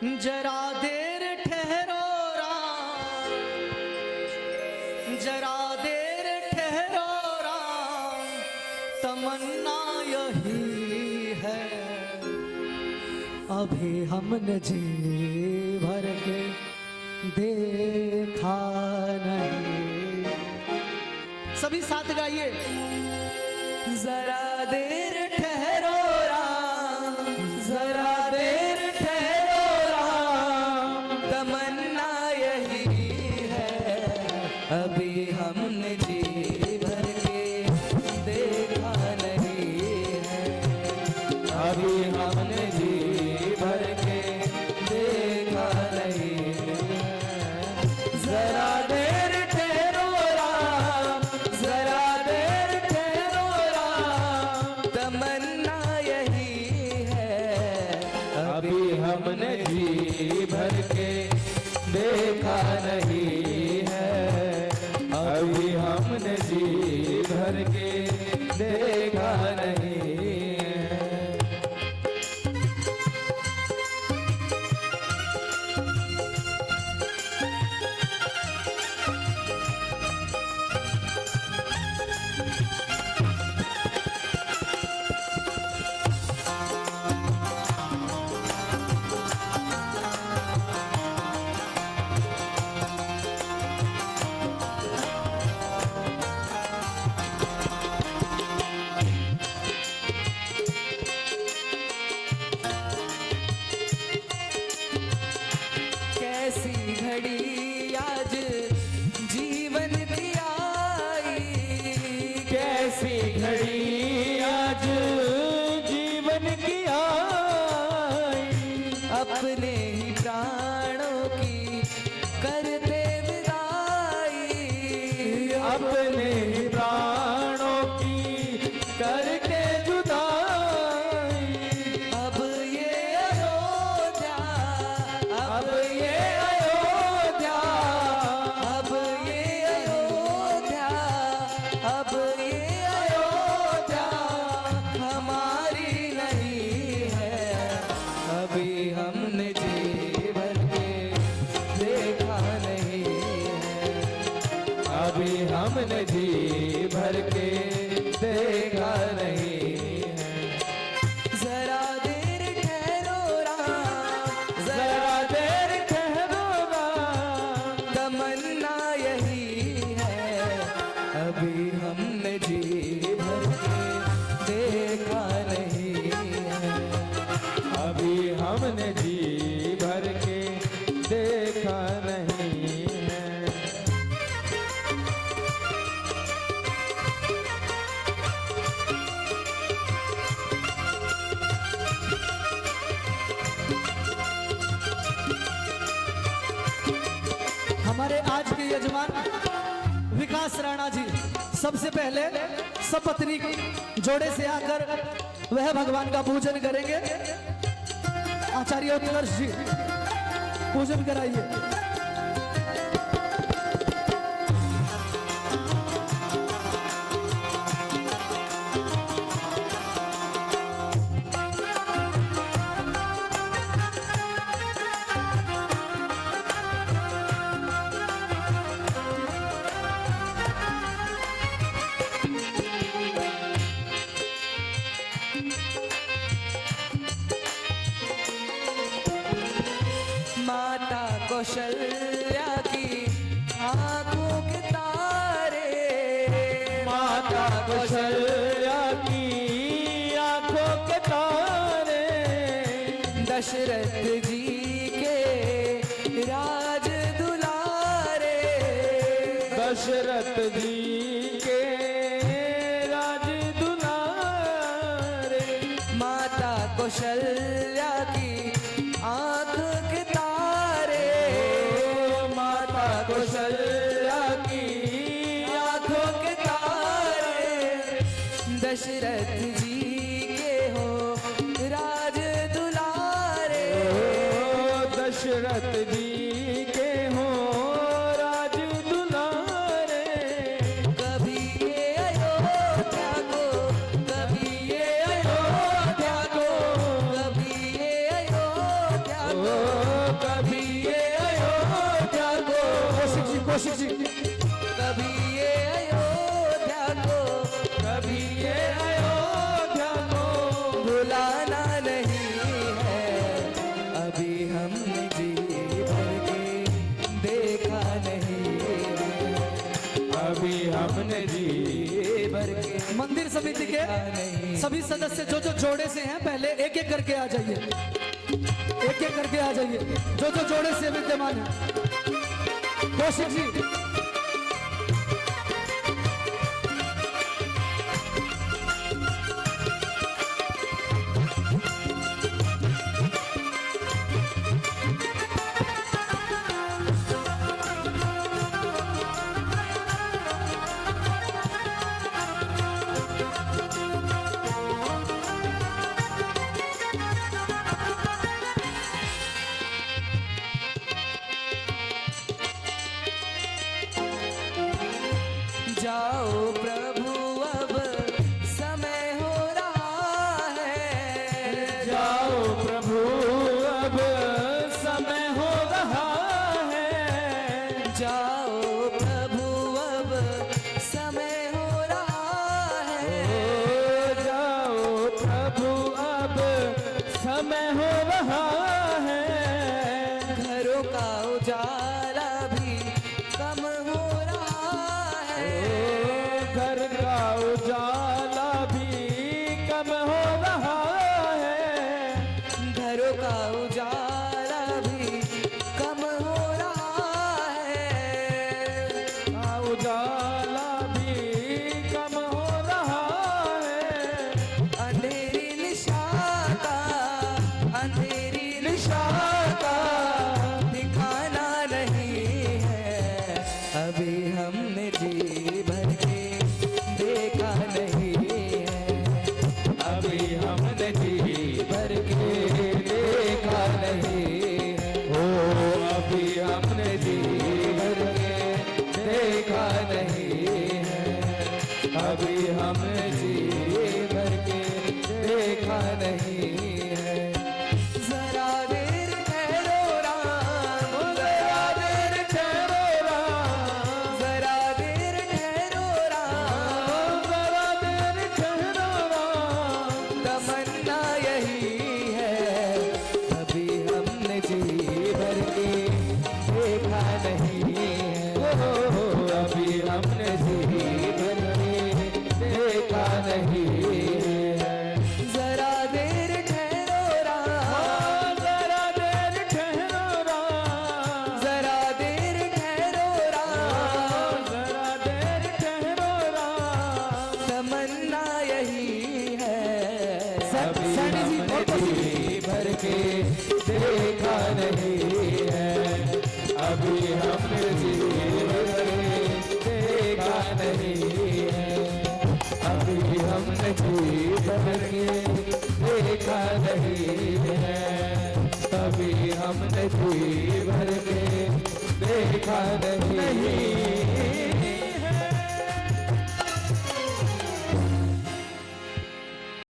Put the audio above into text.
जरा देर ठहरो राम, जरा देर ठहरो राम, तमन्ना यही है, अभी हमने जी भर के देखा नहीं। सभी साथ गाइए। जरा देर ठहरो राम, जरा देर ठहरो राम, तमन्ना यही है, अभी हमने जी भर के देखा नहीं है, अभी हमने जी भर के देखा नहीं है। जरा देर ठहरो राम, जरा देर ठहरो राम, तमन्ना यही है, अभी हमने जी भर के देखा नहीं है, अभी हमने जी भर के देखा नहीं है। कैसी घड़ी आज जीवन की आई, कैसी घड़ी आज जीवन की आई, अपने ही प्राणों की करते विदाई, अपने ही प्राणों की करके जुदाई। अब ये अयोध्या, अब ये अयोध्या, अब ये अयोध्या, अब ये अयोध्या हमारी नहीं है, अभी हमने जी भर के देखा नहीं है, अभी हमने जी भर के देखा नहीं है। जरा देर ठहरो राम, जरा देर ठहरो राम, तमन्ना यही है, अभी हमने जी भर के देखा नहीं है, अभी हमने जी भर के देखा नहीं है। हमारे आज के यजमान विकास राणा जी सबसे पहले सपत्नी जोड़े से आकर वह भगवान का पूजन करेंगे। आचार्य उत्कर्ष जी पूजन कराइए। माता कौशल्या की आंखों के तारे, माता कौशल्या की आंखों के तारे, दशरथ जी के राज दुलारे, दशरथ जी के राज दुलारे, माता कौशल्या की आंख के तारे, माता कौशल्या की आंखों के तारे, दशरथ जी के हो राज दुलारे, दशरथ जी के हो राज दुलारे। कभी ये अयोध्या को, कभी ये अयोध्या को, कभी ये कौशिक जी कभी ये अयोध्या को, कभी ये अयोध्या को भुलाना नहीं है। अभी हमने जी भर के देखा नहीं है। अभी हमने जी भर के मंदिर समिति के सभी सदस्य जो जो जोड़े से हैं पहले एक एक करके आ जाइए, एक एक करके आ जाइए जो जो जोड़े से विद्यमान है। कौशिक जी जाओ प्रभु अब समय हो रहा है। जाओ प्रभु अब समय हो रहा है। जाओ प्रभु अब समय हो रहा है। जाओ प्रभु अब समय हो रहा है। घरों का उजाला भी कम हो रहा है। घर का उजाला भी कम हो रहा है। घरों का उजाला भी कम हो रहा है। उजाला भी कम हो रहा है। अंधेरी निशा का, अंधेरी निशा का दिखाना नहीं है। अभी हमने जी भर के देखा नहीं है। अभी हमने जी भर के देखा नहीं है। ओ अभी हमने जी भर के देखा नहीं है। अभी हमने जी भर के देखा नहीं है। जरा देर ठहरो राम, जरा देर ठहरो राम, जरा देर ठहरो राम। जरा देर ठहरो राम। तमन्ना यही है। अभी हमने जी भर के देखा नहीं है। अभी हमने जी भर के देखा नहीं है। जरा देर ठहरो राम, जरा देर ठहरो राम, जरा देर ठहरो राम। जरा देर ठहरो राम। तमन्ना यही है। अभी सैनी जी, हमने और जी भर के देखा नहीं है। अभी हमने जी भर के देखा नहीं है। अभी हमने जी भर के देखा नहीं है। अभी हमने जी भर के देखा नहीं